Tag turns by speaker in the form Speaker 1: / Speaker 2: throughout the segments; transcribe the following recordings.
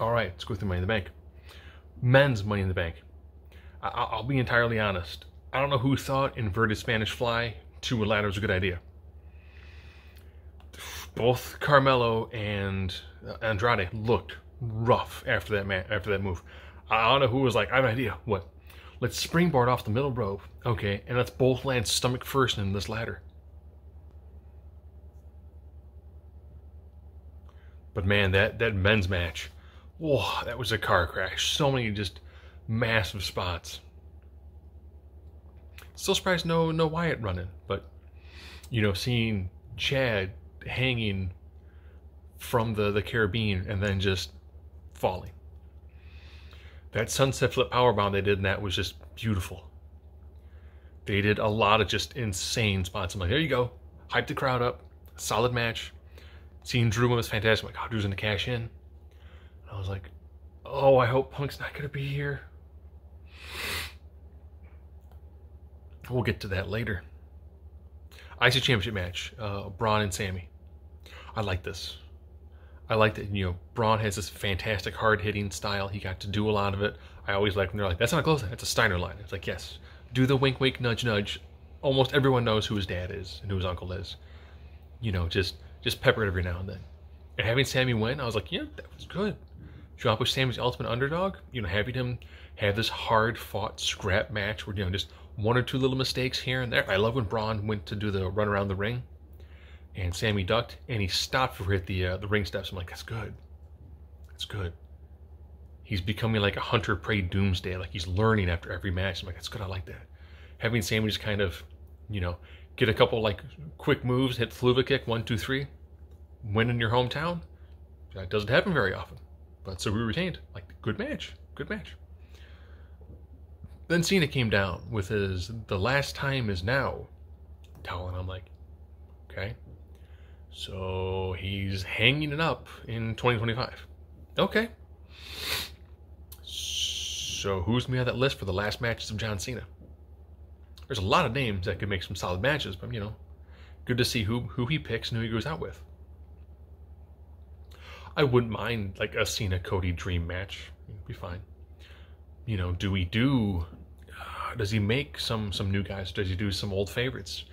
Speaker 1: All right, let's go through Money in the Bank. Men's Money in the Bank. I'll be entirely honest. I don't know who thought inverted Spanish fly to a ladder was a good idea. Both Carmelo and Andrade looked rough after that move. I don't know who was like, I have an idea. What? Let's springboard off the middle rope, okay, and let's both land stomach first in this ladder. But man, that men's match, whoa, that was a car crash. So many just massive spots. Still surprised no Wyatt running, but seeing Chad hanging from the carabine and then just falling. That sunset flip powerbomb they did in that was just beautiful. They did a lot of just insane spots. I'm like, there you go. Hype the crowd up. Solid match. Seeing Drew was fantastic. I'm like, oh, Drew's going to cash in. And I was like, oh, I hope Punk's not going to be here. We'll get to that later. IC Championship match. Braun and Sammy. I like this. I like that, Braun has this fantastic hard-hitting style. He got to do a lot of it. I always like when they're like, that's not a close line, that's a Steiner line. It's like, yes, do the wink, wink, nudge, nudge. Almost everyone knows who his dad is and who his uncle is. Just pepper it every now and then. And having Sammy win, I was like, yeah, that was good. Do you want to push Sammy's ultimate underdog? Having him have this hard-fought scrap match where, just one or two little mistakes here and there. I love when Braun went to do the run around the ring. And Sammy ducked, and he stopped before he hit the ring steps. I'm like, that's good. That's good. He's becoming like a hunter-prey doomsday. Like he's learning after every match. I'm like, that's good. I like that. Having Sammy just kind of, get a couple like quick moves, hit Fluva kick, 1, 2, 3, win in your hometown. That doesn't happen very often. But so we retained. Like, good match. Good match. Then Cena came down with his "the last time is now" towel, and I'm like, okay. So he's hanging it up in 2025. Okay. So who's going to be on that list for the last matches of John Cena? There's a lot of names that could make some solid matches, but, good to see who he picks and who he goes out with. I wouldn't mind, like, a Cena-Cody dream match. It'd be fine. Does he make some new guys? Does he do some old favorites?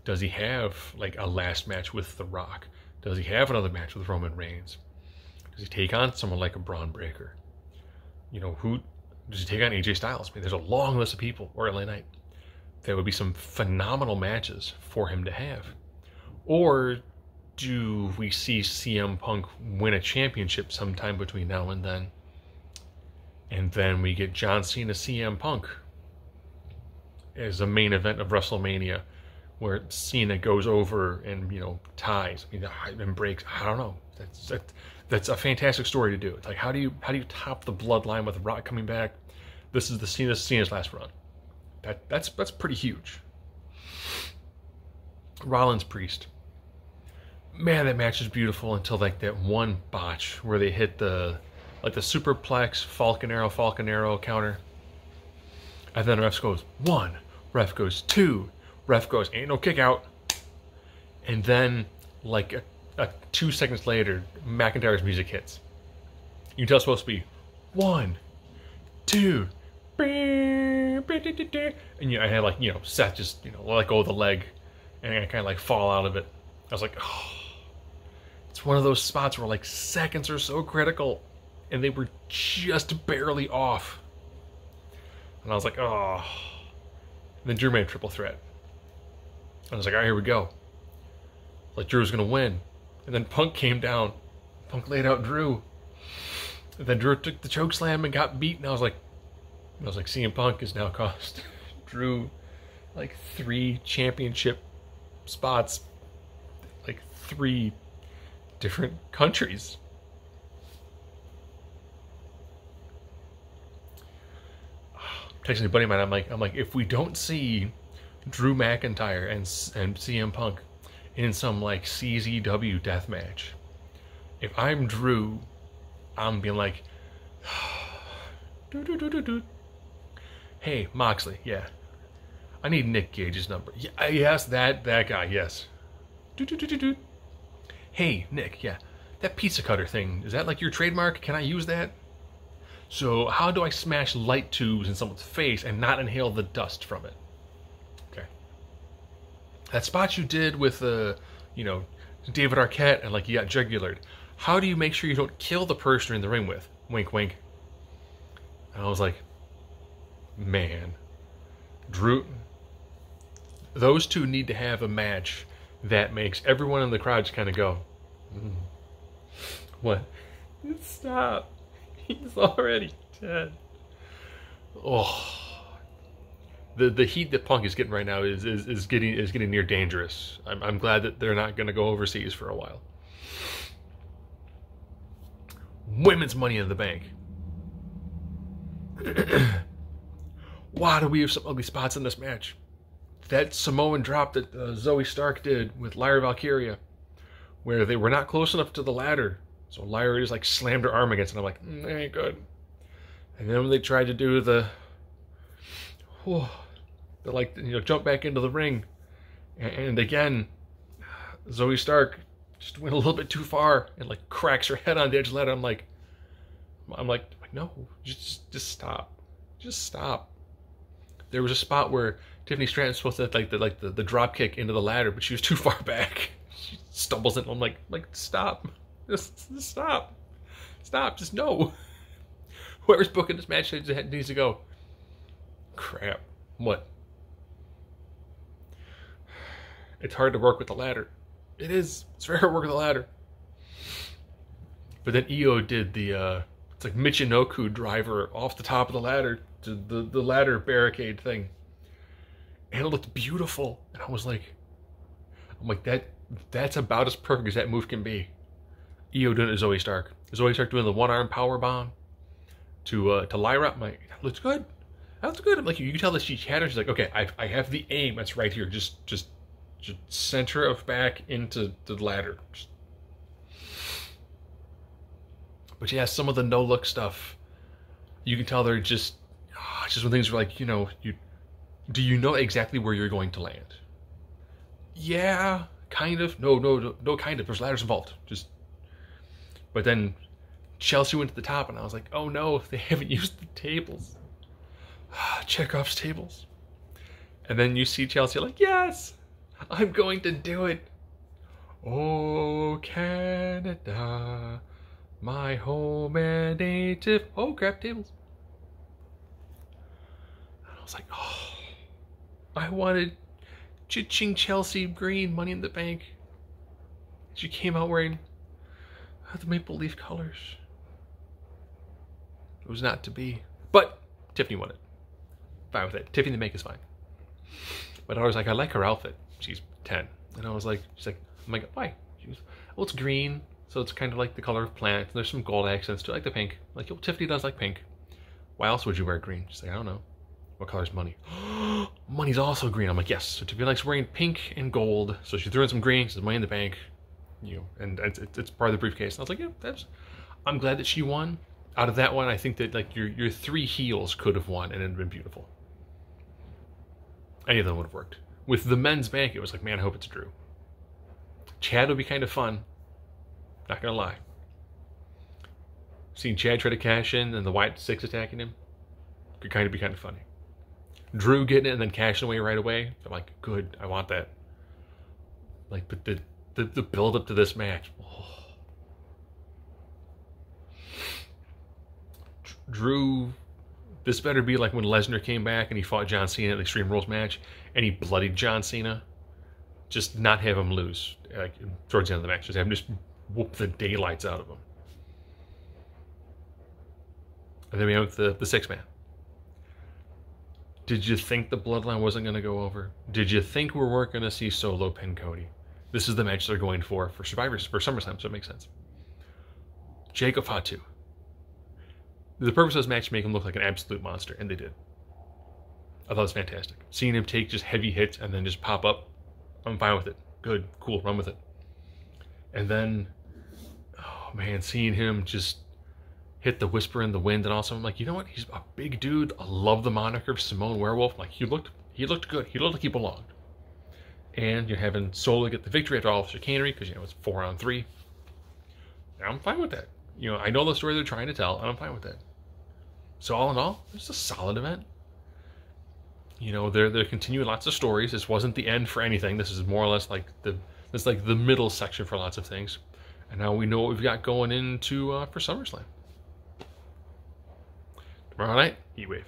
Speaker 1: Does he have, like, a last match with The Rock? Does he have another match with Roman Reigns? Does he take on someone like a Braun Breaker? Who does he take on AJ Styles? I mean, there's a long list of people, or LA Knight. There would be some phenomenal matches for him to have. Or do we see CM Punk win a championship sometime between now and then? And then we get John Cena CM Punk as a main event of WrestleMania, where Cena goes over and ties, and breaks. I don't know. That's a fantastic story to do. It's like, how do you top the bloodline with Rock coming back? This is Cena's last run. That's pretty huge. Rollins Priest. Man, that match is beautiful until like that one botch where they hit the superplex Falcon Arrow counter, and then the ref goes 1, ref goes 2. Ref goes, ain't no kick out. And then, like, 2 seconds later, McIntyre's music hits. You can tell it's supposed to be 1, 2, and I had, like, Seth just, let go of the leg, and I kind of, like, fall out of it. I was like, oh. It's one of those spots where, like, seconds are so critical, and they were just barely off. And I was like, oh. And then Drew made a triple threat. I was like, all right, here we go. Like, Drew was going to win. And then Punk came down. Punk laid out Drew. And then Drew took the choke slam and got beat. And I was like, CM Punk has now cost Drew like 3 championship spots, like 3 different countries. Texting a buddy of mine, I'm like, if we don't see Drew McIntyre and CM Punk in some like CZW death match, if I'm Drew, I'm being like, hey Moxley, yeah, I need Nick Gage's number. Yeah, yes, that guy, yes. Hey Nick, yeah, that pizza cutter thing, is that like your trademark? Can I use that? So how do I smash light tubes in someone's face and not inhale the dust from it? Okay. That spot you did with, you know, David Arquette and like you got jugulared. How do you make sure you don't kill the person you're in the ring with? Wink, wink. And I was like, man, Drew, those two need to have a match that makes everyone in the crowd just kind of go, what? Stop. He's already dead. Oh. The heat that Punk is getting right now is getting near dangerous. I'm glad that they're not going to go overseas for a while. Women's Money in the Bank. Wow, do we have some ugly spots in this match? That Samoan drop that Zoe Stark did with Lyra Valkyria, where they were not close enough to the ladder, so Lyra just like slammed her arm against it. And I'm like, that ain't good. And then when they tried to do the like, you know, jump back into the ring, and again, Zoe Stark just went a little bit too far and like cracks her head on the edge of the ladder. I'm like, no, just stop, just stop. There was a spot where Tiffany Stratton was supposed to have the drop kick into the ladder, but she was too far back. She stumbles in. I'm like stop, just stop, just no. Whoever's booking this match needs to go. Crap. What? It's hard to work with the ladder. It is. It's very hard to work with the ladder. But then Io did the it's like Michinoku driver off the top of the ladder to the ladder barricade thing. And it looked beautiful. And I was like, that's about as perfect as that move can be. Io doing it to Zoe Stark. Zoe Stark doing the one-arm power bomb to Lyra. I'm like, that looks good. That's good. I'm like, you can tell that she had her. She's like, okay, I have the aim. That's right here. Just center of back into the ladder. But yeah, some of the no-look stuff, you can tell they're just when things are like, you know, do you know exactly where you're going to land? Yeah, kind of. No, kind of. There's ladders involved. But then Chelsea went to the top, and I was like, oh no, they haven't used the tables. Chekhov's tables. And then you see Chelsea like, yes, I'm going to do it. Oh, Canada, my home and native. Oh, crap, tables. And I was like, oh, I wanted Cha-ching Chelsea Green Money in the Bank. She came out wearing the Maple Leaf colors. It was not to be. But Tiffany won it. Fine with it. Tiffany the Make is fine. But I was like, I like her outfit. She's 10. And I was like, I'm like, why? She was, well, it's green, so it's kind of like the color of plant. There's some gold accents to it, like the pink. Like, well, Tiffany does like pink. Why else would you wear green? She's like, I don't know. What color is money? Money's also green. I'm like, yes. So Tiffany likes wearing pink and gold. So she threw in some green. She says, money in the bank. You know, and it's part of the briefcase. And I was like, yeah, I'm glad that she won. Out of that one, I think that like your three heels could have won, and it'd been beautiful. Any of them would have worked. With the men's bank, it was like, man, I hope it's Drew. Chad would be kind of fun. Not gonna lie. Seeing Chad try to cash in and the White Six attacking him could kind of be kind of funny. Drew getting it and then cashing away right away. I'm like, good, I want that. Like, but the build up to this match. Oh. Drew, this better be like when Lesnar came back and he fought John Cena at the Extreme Rules match and he bloodied John Cena. Just not have him lose like towards the end of the match. Just have him just whoop the daylights out of him. And then we have the six-man. Did you think the bloodline wasn't going to go over? Did you think we weren't going to see Solo pin Cody? This is the match they're going for Survivors, for SummerSlam, so it makes sense. Jacob Fatu. The purpose of this match to make him look like an absolute monster, and they did. I thought it was fantastic. Seeing him take just heavy hits and then just pop up, I'm fine with it. Good, cool, run with it. And then, oh man, seeing him just hit the Whisper in the Wind, and also I'm like, you know what? He's a big dude. I love the moniker of Simone Werewolf. Like he looked good. He looked like he belonged. And you're having Solo get the victory after all of chicanery because you know it's 4-on-3. I'm fine with that. You know, I know the story they're trying to tell, and I'm fine with that. So all in all, it's a solid event. You know, they're continuing lots of stories. This wasn't the end for anything. This is more or less like the middle section for lots of things. And now we know what we've got going into for SummerSlam. Tomorrow night, Heatwave.